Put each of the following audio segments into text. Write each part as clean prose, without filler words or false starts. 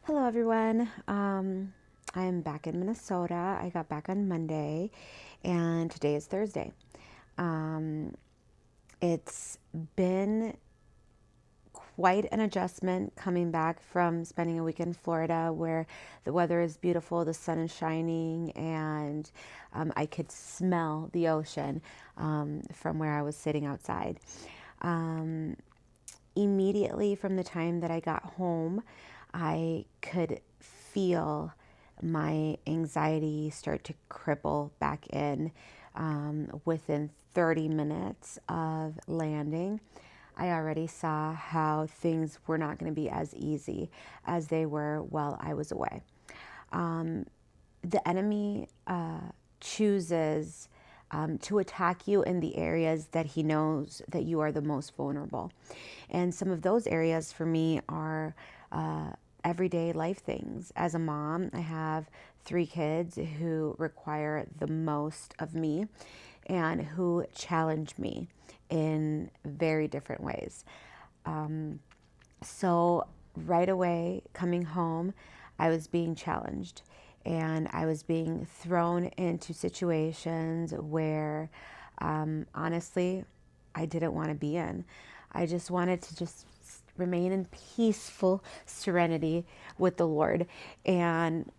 Hello, everyone. I'm back in Minnesota. I got back on Monday, and today is Thursday. Um, it's been quite an adjustment coming back from spending a week in Florida where the weather is beautiful, the sun is shining, and I could smell the ocean from where I was sitting outside. Um, Immediately from the time that I got home, I could feel my anxiety start to cripple back in within 30 minutes of landing. I already saw how things were not going to be as easy as they were while I was away. The enemy chooses to attack you in the areas that he knows that you are the most vulnerable. And some of those areas for me are everyday life things. As a mom, I have three kids who require the most of me and who challenge me in very different ways. So, right away, coming home, I was being challenged and I was being thrown into situations where, honestly, I didn't want to be in. I just wanted to just remain in peaceful serenity with the Lord. And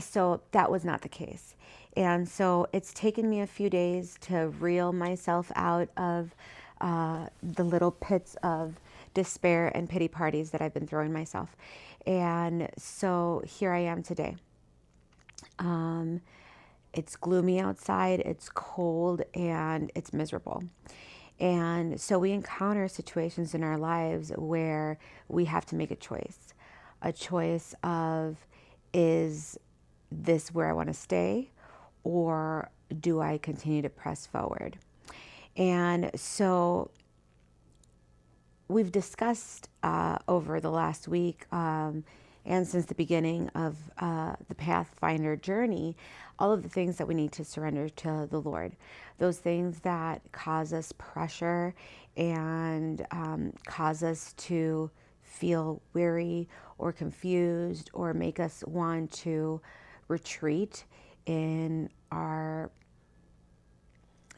so that was not the case. And so it's taken me a few days to reel myself out of the little pits of despair and pity parties that I've been throwing myself. And so here I am today. It's gloomy outside, it's cold, and it's miserable. And so we encounter situations in our lives where we have to make a choice of, is this where I want to stay, or do I continue to press forward? And so we've discussed over the last week and since the beginning of the Pathfinder journey, all of the things that we need to surrender to the Lord. Those things that cause us pressure and cause us to feel weary or confused or make us want to retreat in our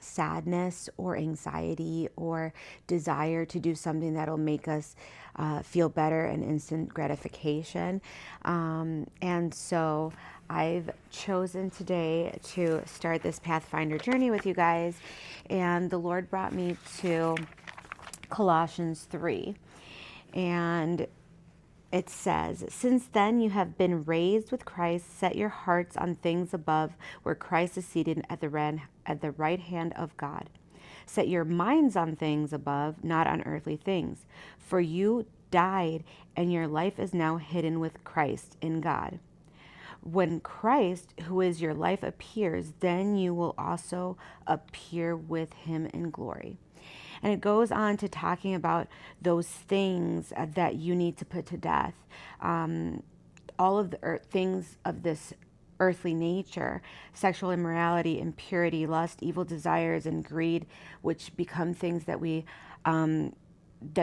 sadness or anxiety or desire to do something that'll make us feel better and instant gratification. And so I've chosen today to start this Pathfinder journey with you guys. And the Lord brought me to Colossians 3. And it says, "Since then you have been raised with Christ, set your hearts on things above, where Christ is seated at the right hand of God. Set your minds on things above, not on earthly things. For you died, and your life is now hidden with Christ in God. When Christ, who is your life, appears, then you will also appear with him in glory." And it goes on to talking about those things that you need to put to death. All of the things of this earthly nature, sexual immorality, impurity, lust, evil desires, and greed, which become things that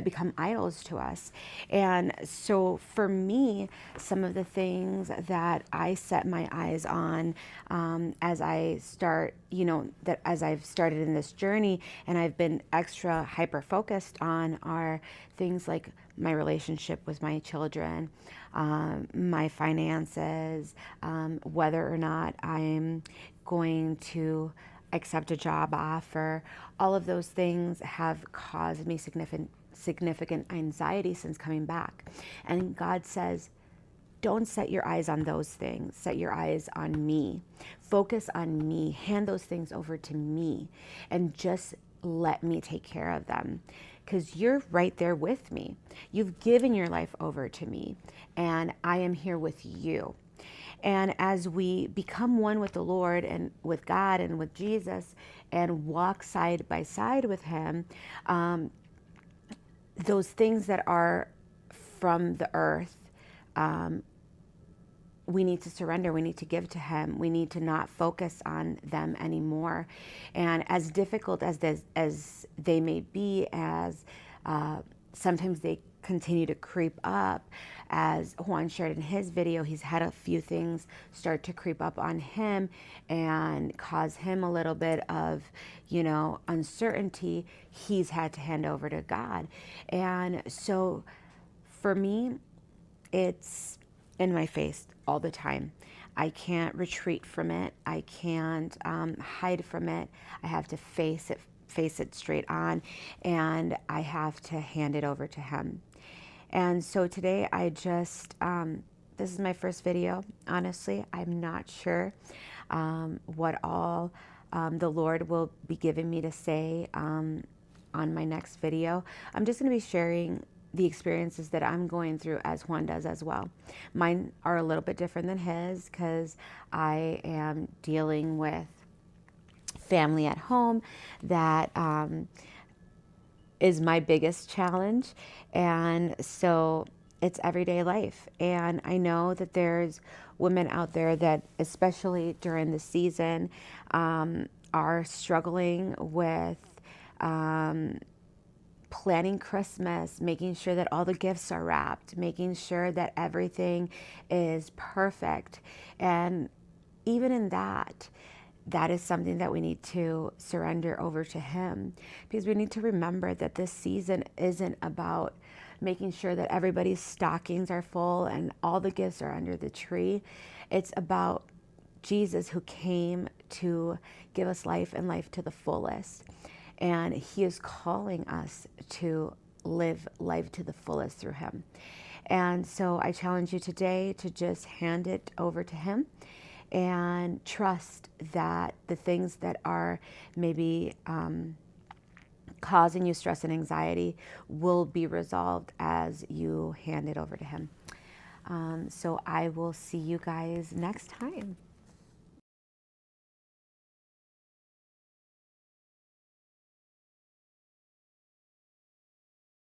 become idols to us. And so for me, some of the things that I set my eyes on as I start, that as I've started in this journey and I've been extra hyper focused on are things like my relationship with my children, my finances, whether or not I'm going to accept a job offer. All of those things have caused me significant anxiety since coming back. And God says, don't set your eyes on those things. Set your eyes on me. Focus on me. Hand those things over to me and just let me take care of them, because you're right there with me. You've given your life over to me, and I am here with you. And as we become one with the Lord and with God and with Jesus and walk side by side with him, those things that are from the earth, we need to surrender. We need to give to him. We need to not focus on them anymore. And as difficult as they may be, as sometimes they continue to creep up. As Juan shared in his video, he's had a few things start to creep up on him and cause him a little bit of, uncertainty. He's had to hand over to God. And so for me, it's in my face all the time. I can't retreat from it. I can't hide from it. I have to face it straight on, and I have to hand it over to him. And so today this is my first video. Honestly, I'm not sure what all the Lord will be giving me to say on my next video. I'm just going to be sharing the experiences that I'm going through as Juan does as well. Mine are a little bit different than his because I am dealing with family at home that is my biggest challenge. And so it's everyday life. And I know that there's women out there that, especially during the season, are struggling with planning Christmas, making sure that all the gifts are wrapped, making sure that everything is perfect. And even in that is something that we need to surrender over to him, because we need to remember that this season isn't about making sure that everybody's stockings are full and all the gifts are under the tree. It's about Jesus, who came to give us life and life to the fullest. And he is calling us to live life to the fullest through him. And so I challenge you today to just hand it over to him and trust that the things that are maybe causing you stress and anxiety will be resolved as you hand it over to him. So I will see you guys next time.